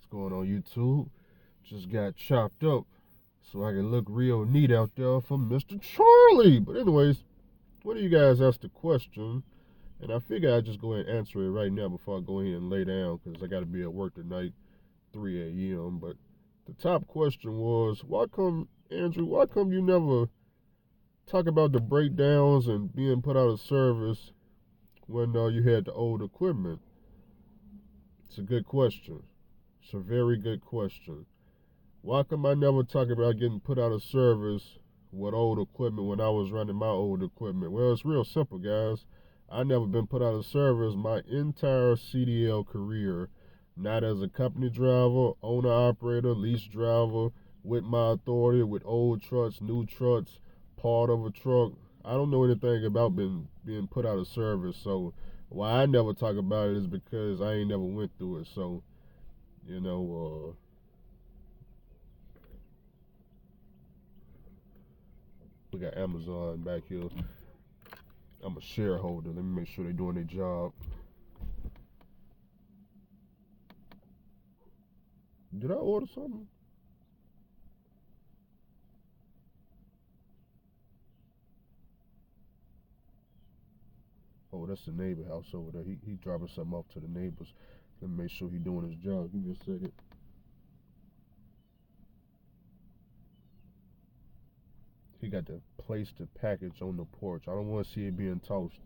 going on, YouTube? Just got chopped up so I can look real neat out there for Mr. Charlie. But anyways, one of you guys asked a question, and I figure I'd just go ahead and answer it right now before I go ahead and lay down because I got to be at work tonight, 3 a.m. But the top question was, Andrew, why come you never talk about the breakdowns and being put out of service when you had the old equipment? It's a good question. It's a very good question. Why come I never talk about getting put out of service with old equipment when I was running my old equipment? Well, it's real simple, guys. I never been put out of service my entire CDL career. Not as a company driver, owner operator, lease driver, with my authority, with old trucks, new trucks, part of a truck. I don't know anything about being put out of service. So why I never talk about it is because I ain't never went through it. So, you know, we got Amazon back here. I'm a shareholder. Let me make sure they're doing their job. Did I order something? Oh, that's the neighbor house over there. He dropping something off to the neighbors. Let me make sure he's doing his job. Give me a second. He got to place the package on the porch. I don't want to see it being tossed.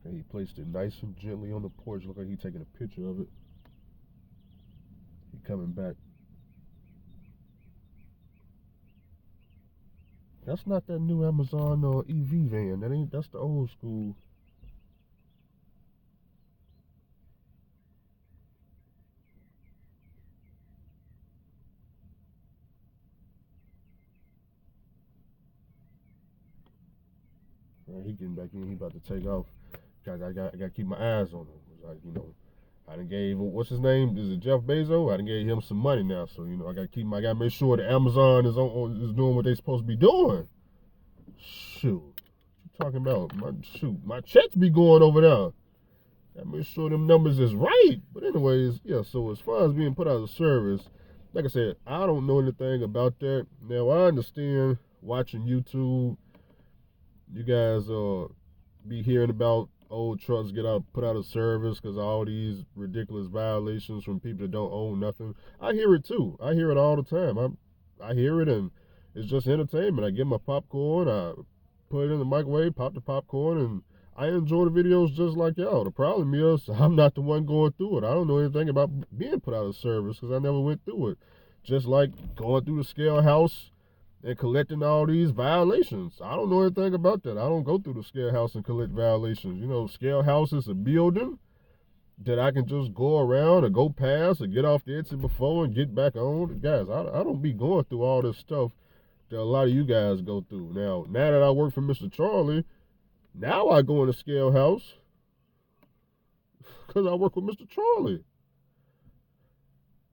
Okay, he placed it nice and gently on the porch. Look like he's taking a picture of it. He coming back. That's not that new Amazon EV van. That's the old school. Right, he getting back in. He about to take off. I got to keep my eyes on him. It's like, I done gave, what's his name? Is it Jeff Bezos? I done gave him some money now. So, I got to make sure that Amazon is doing what they supposed to be doing. Shoot. What you talking about? My checks be going over there. I make sure them numbers is right. But anyways, yeah, so as far as being put out of service, like I said, I don't know anything about that. Now, I understand watching YouTube, you guys be hearing about old trucks put out of service because of all these ridiculous violations from people that don't own nothing. I hear it too. I hear it all the time. I hear it, and it's just entertainment. I get my popcorn, I put it in the microwave, pop the popcorn, and I enjoy the videos just like y'all. The problem is I'm not the one going through it. I don't know anything about being put out of service because I never went through it. Just like going through the scale house and collecting all these violations. I don't know anything about that. I don't go through the scale house and collect violations. Scale house is a building that I can just go around or go past or get off the exit before and get back on. Guys, I don't be going through all this stuff that a lot of you guys go through. Now that I work for Mr. Charlie, now I go in the scale house because I work with Mr. Charlie.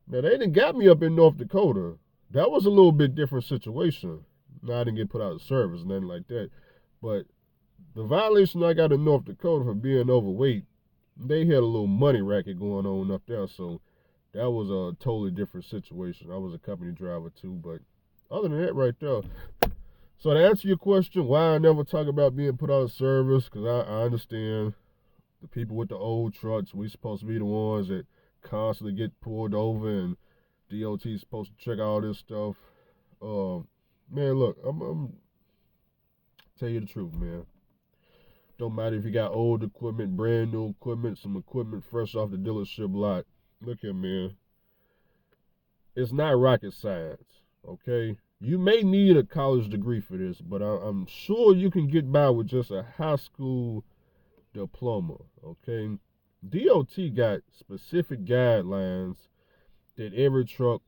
Now, they didn't got me up in North Dakota. That was a little bit different situation. Now, I didn't get put out of service, nothing like that. But the violation I got in North Dakota for being overweight, they had a little money racket going on up there. So that was a totally different situation. I was a company driver too. But other than that right there. So to answer your question, why I never talk about being put out of service, because I understand the people with the old trucks, we supposed to be the ones that constantly get pulled over, and DOT is supposed to check all this stuff. Man, look, I'm tell you the truth, man. Don't matter if you got old equipment, brand new equipment, some equipment fresh off the dealership lot. Look here, man. It's not rocket science, okay? You may need a college degree for this, but I'm sure you can get by with just a high school diploma, okay? DOT got specific guidelines that every truck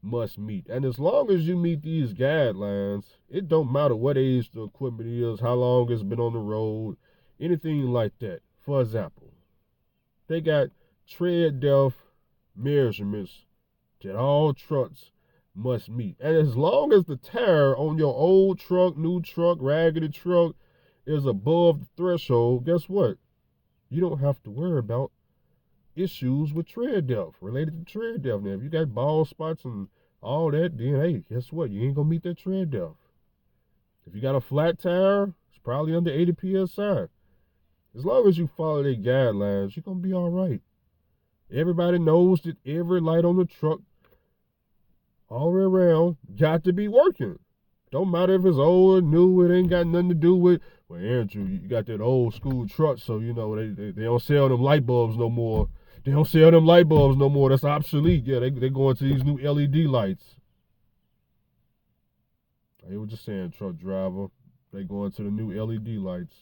must meet. And as long as you meet these guidelines, it don't matter what age the equipment is, how long it's been on the road, anything like that. For example, they got tread depth measurements that all trucks must meet. And as long as the tire on your old truck, new truck, raggedy truck is above the threshold, guess what? You don't have to worry about issues with tread depth, related to tread depth. Now, if you got bald spots and all that, then hey, guess what? You ain't gonna meet that tread depth. If you got a flat tire, it's probably under 80 psi. As long as you follow their guidelines, you're gonna be all right. Everybody knows that every light on the truck all the way around got to be working. Don't matter if it's old or new, it ain't got nothing to do with, well, Andrew, you got that old school truck, so you know they don't sell them light bulbs no more. They don't sell them light bulbs no more. That's obsolete. Yeah, they going to these new LED lights. I was just saying, truck driver, they going to the new LED lights.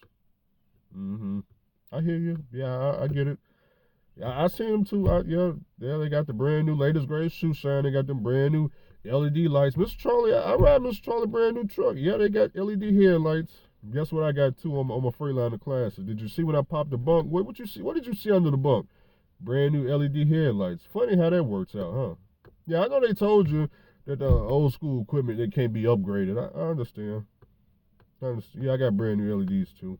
I hear you. Yeah, I get it. I seen them too. Yeah, they got the brand new latest greatest shoe shine. They got them brand new LED lights. Mr. Charlie, I ride Mr. Charlie brand new truck. Yeah, they got LED headlights. Guess what I got too on my Freightliner Classic? Did you see when I popped the bunk? What you see? What did you see under the bunk? Brand new LED headlights. Funny how that works out, huh? Yeah, I know they told you that the old school equipment, they can't be upgraded. I understand. Yeah, I got brand new LEDs too.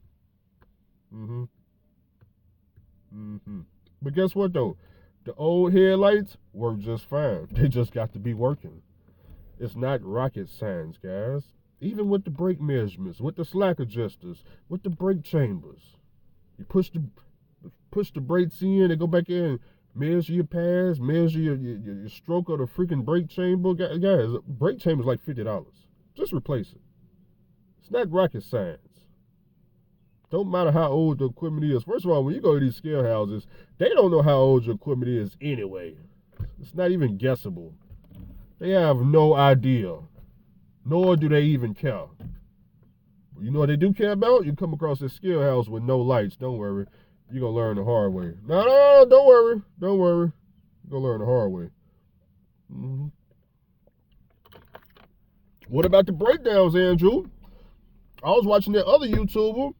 But guess what though? The old headlights work just fine. They just got to be working. It's not rocket science, guys. Even with the brake measurements, with the slack adjusters, with the brake chambers. You push the brakes in and go back in, measure your pass, measure your stroke of the freaking brake chamber. Guys, brake chamber is like $50. Just replace it. It's not rocket science. Don't matter how old the equipment is. First of all, when you go to these scale houses, they don't know how old your equipment is anyway. It's not even guessable. They have no idea. Nor do they even care. You know what they do care about? You come across a scale house with no lights. Don't worry. You're going to learn the hard way. No, don't worry. Don't worry. You're going to learn the hard way. What about the breakdowns, Andrew? I was watching that other YouTuber.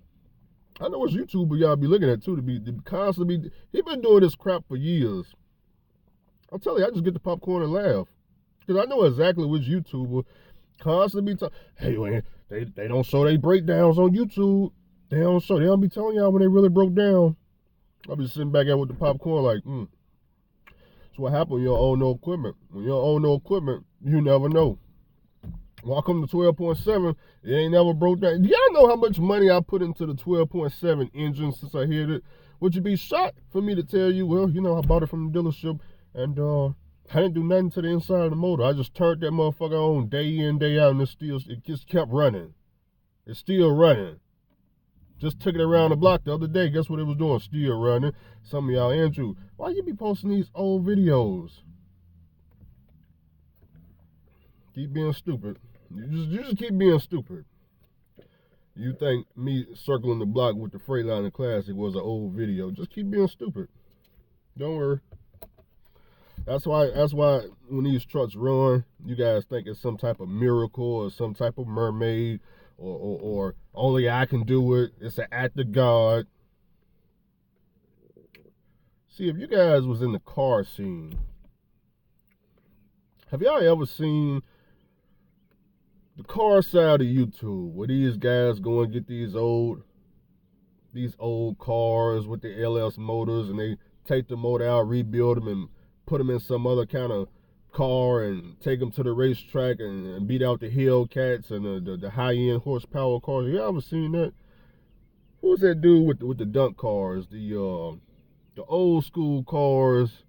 I know which YouTuber y'all be looking at too, to constantly he been doing this crap for years. I'll tell you, I just get the popcorn and laugh. Because I know exactly which YouTuber constantly be talking, hey man, they don't show they breakdowns on YouTube. They don't be telling y'all when they really broke down. I'll be sitting back there with the popcorn like, That's what happened when you don't own no equipment. When you don't own no equipment, you never know. Welcome to 12.7. It ain't never broke down. Do y'all know how much money I put into the 12.7 engine since I hit it? Would you be shocked for me to tell you, well, you know, I bought it from the dealership and I didn't do nothing to the inside of the motor. I just turned that motherfucker on day in, day out, and it just kept running. It's still running. Just took it around the block the other day. Guess what it was doing? Still running. Some of y'all, Andrew, why you be posting these old videos? Keep being stupid. You just keep being stupid. You think me circling the block with the Freightliner Classic was an old video. Just keep being stupid. Don't worry. That's why when these trucks run, you guys think it's some type of miracle or some type of mermaid or only I can do it. It's an act of God. See, if you guys was in the car scene, have y'all ever seen the car side of YouTube where these guys go and get these old cars with the LS motors and they take the motor out, rebuild them, and put them in some other kind of car and take them to the racetrack and beat out the Hellcats and the high-end horsepower cars? You ever seen that? Who's that dude with the dunk cars? The old school cars.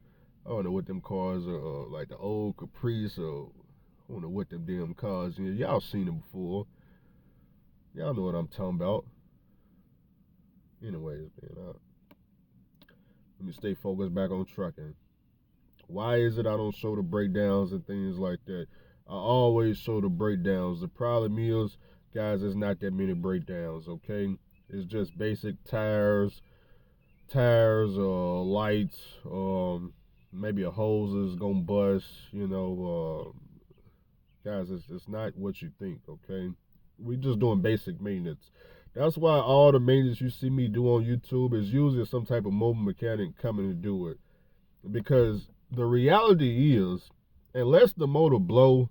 I don't know what them cars are, like the old Caprice or I don't know what them damn cars is. Y'all seen them before. Y'all know what I'm talking about. Anyways, man, let me stay focused back on trucking. Why is it I don't show the breakdowns and things like that? I always show the breakdowns. The problem is, guys, there's not that many breakdowns, okay? It's just basic tires, lights, maybe a hose is gonna bust, you know, guys, it's not what you think, okay? We just doing basic maintenance. That's why all the maintenance you see me do on YouTube is usually some type of mobile mechanic coming to do it. Because the reality is, unless the motor blow,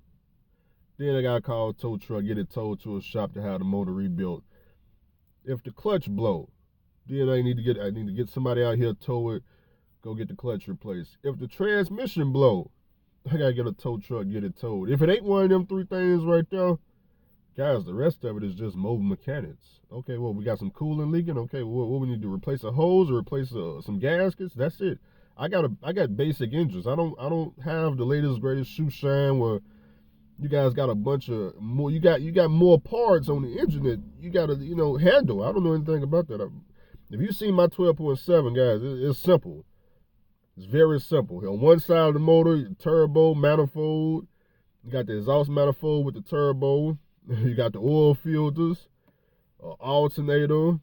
then I gotta call a tow truck, get it towed to a shop to have the motor rebuilt. If the clutch blow, then I need to get somebody out here to tow it, go get the clutch replaced. If the transmission blow, I gotta get a tow truck, get it towed. If it ain't one of them three things right there, guys, the rest of it is just mobile mechanics. Okay, well, we got some coolant leaking. Okay, well, what we need to replace a hose or replace some gaskets. That's it. I got basic engines. I don't have the latest greatest shoe shine where you guys got a bunch of more. You got more parts on the engine that you got to handle. I don't know anything about that. If you see my 12.7, guys, it's simple. It's very simple. On one side of the motor, turbo manifold. You got the exhaust manifold with the turbo. You got the oil filters, alternator.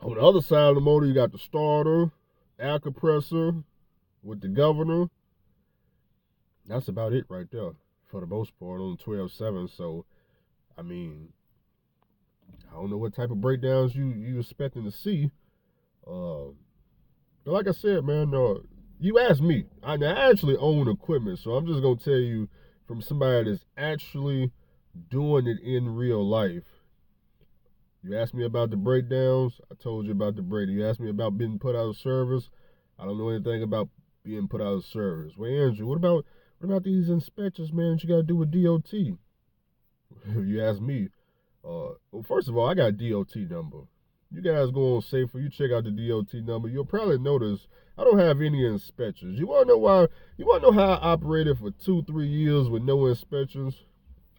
On the other side of the motor, you got the starter, air compressor with the governor. That's about it right there for the most part on the 12.7. So, I mean, I don't know what type of breakdowns you expecting to see. But like I said, man, you asked me. I actually own equipment, so I'm just gonna tell you from somebody that's actually doing it in real life. You asked me about the breakdowns, I told you about the breakdown. You asked me about being put out of service. I don't know anything about being put out of service. Well, Andrew, what about these inspections, man, that you gotta do with DOT? You asked me. Well, first of all, I got a DOT number. You guys go on Safer, you check out the DOT number, you'll probably notice I don't have any inspections. You wanna know why? You wanna know how I operated for 2-3 years with no inspections?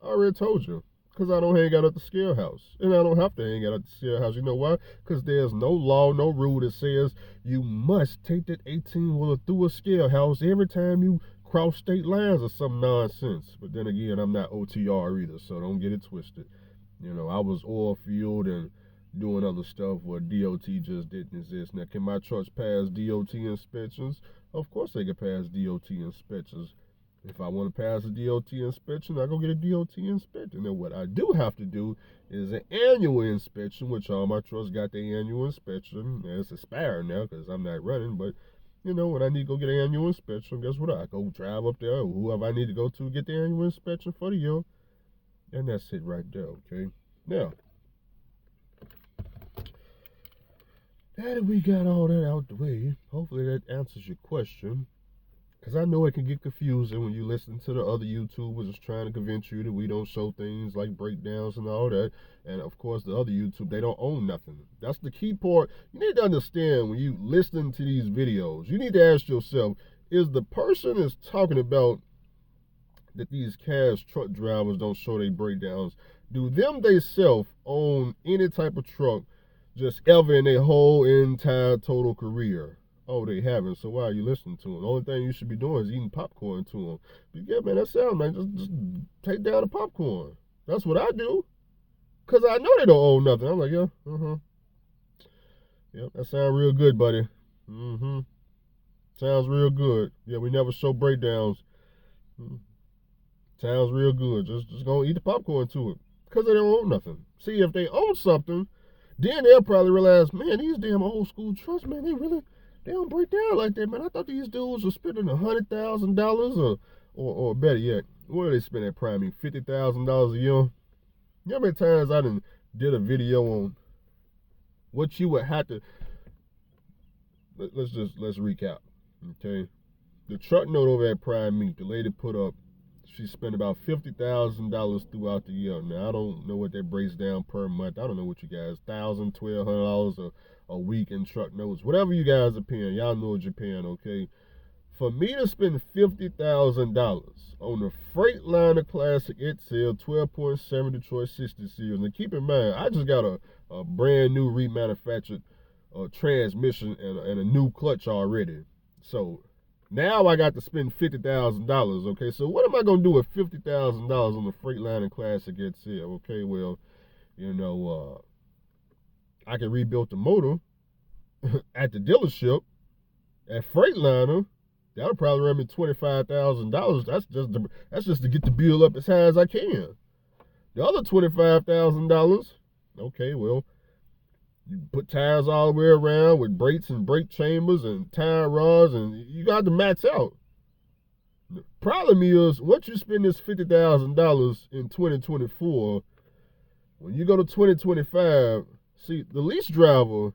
I already told you. Because I don't hang out at the scale house. And I don't have to hang out at the scale house. You know why? Because there's no law, no rule that says you must take that 18-wheeler through a scale house every time you cross state lines or some nonsense. But then again, I'm not OTR either, so don't get it twisted. I was oil field and doing other stuff where DOT just didn't exist. Now, can my trucks pass DOT inspections? Of course they can pass DOT inspections. If I want to pass a DOT inspection, I go get a DOT inspection. And what I do have to do is an annual inspection, which all my trucks got the annual inspection. And it's expired now because I'm not running. But, when I need to go get an annual inspection, guess what? I go drive up there, or whoever I need to go to get the annual inspection for the year. And that's it right there, okay? Now, now that we got all that out the way, hopefully that answers your question. Because I know it can get confusing when you listen to the other YouTubers that's trying to convince you that we don't show things like breakdowns and all that. And of course, the other YouTube, they don't own nothing. That's the key part. You need to understand when you listen to these videos, you need to ask yourself, is the person that's talking about that these cash truck drivers don't show their breakdowns, do them they self own any type of truck just ever in their whole entire total career? Oh, they haven't. So why are you listening to them? The only thing you should be doing is eating popcorn to them. But yeah, man, that sounds man. Just take down the popcorn. That's what I do. Because I know they don't own nothing. I'm like, yeah, Yep, that sounds real good, buddy. Sounds real good. Yeah, we never show breakdowns. Sounds real good. Just gonna eat the popcorn to it. Because they don't own nothing. See, if they own something, then they'll probably realize, man, these damn old school trucks, man, they don't break down like that, man. I thought these dudes were spending $100,000 or better yet, what do they spend at Prime? $50,000 a year? You know how many times I did a video on what you would have to. Let's recap, okay? The truck note over at Prime Meat, the lady put up, she spent about $50,000 throughout the year. Now I don't know what that breaks down per month. I don't know what you guys, $1,000, $1,200 a week in truck notes, whatever you guys are paying. Y'all know what you're paying, okay? For me to spend $50,000 on the Freightliner Classic XL 12.7 Detroit 60 series, and keep in mind, I just got a brand new remanufactured transmission and a new clutch already. So now I got to spend $50,000, okay? So what am I going to do with $50,000 on the Freightliner Classic XL? Okay, well, I can rebuild the motor at the dealership at Freightliner. That'll probably run me $25,000. That's just to get the bill up as high as I can. The other $25,000, okay, well, you put tires all the way around with brakes and brake chambers and tire rods, and you got to max out. The problem is, once you spend this $50,000 in 2024, When you go to 2025, see, the lease driver,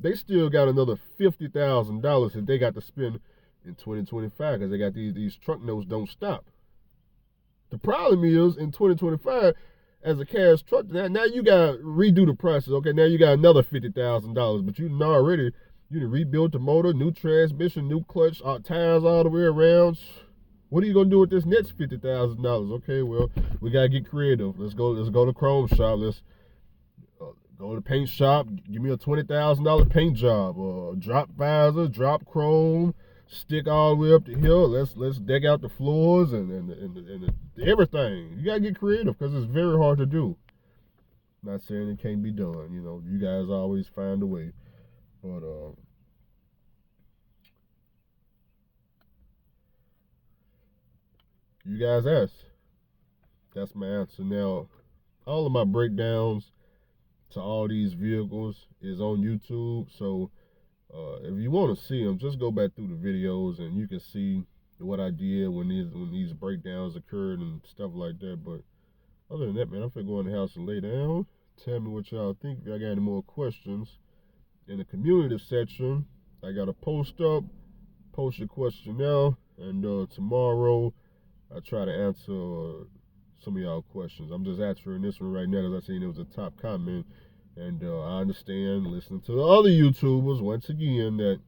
they still got another $50,000 that they got to spend in 2025 because they got these truck notes don't stop. The problem is in 2025, as a cash truck, now you got to redo the process. Okay, now you got another $50,000, but you already rebuilt the motor, new transmission, new clutch, tires all the way around. What are you gonna do with this next $50,000? Okay, well, we gotta get creative. Let's go to Chrome Shop. Let's go to the paint shop. Give me a $20,000 paint job. Drop visor, drop chrome, stick all the way up the hill. Let's deck out the floors and everything. You gotta get creative because it's very hard to do. Not saying it can't be done. You guys always find a way. But you guys asked. That's my answer. Now, all of my breakdowns to all these vehicles is on YouTube. So if you want to see them, just go back through the videos and you can see what I did when these breakdowns occurred and stuff like that. But other than that, man, I'm finna go in the house and lay down. Tell me what y'all think. If y'all got any more questions in the community section, I got a post up. Post your question now, and tomorrow I try to answer some of y'all questions. I'm just answering this one right now because I seen it was a top comment, and I understand listening to the other YouTubers once again that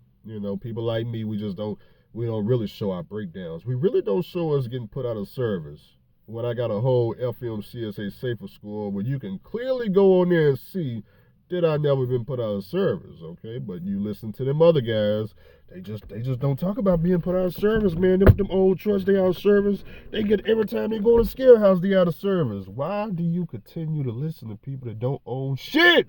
people like me, we don't really show our breakdowns. We really don't show us getting put out of service. When I got a whole FMCSA Safer score where you can clearly go on there and see that I never been put out of service, okay? But you listen to them other guys, they just don't talk about being put out of service, man. Them old trucks, they out of service. They get every time they go to scale house, they out of service. Why do you continue to listen to people that don't own shit?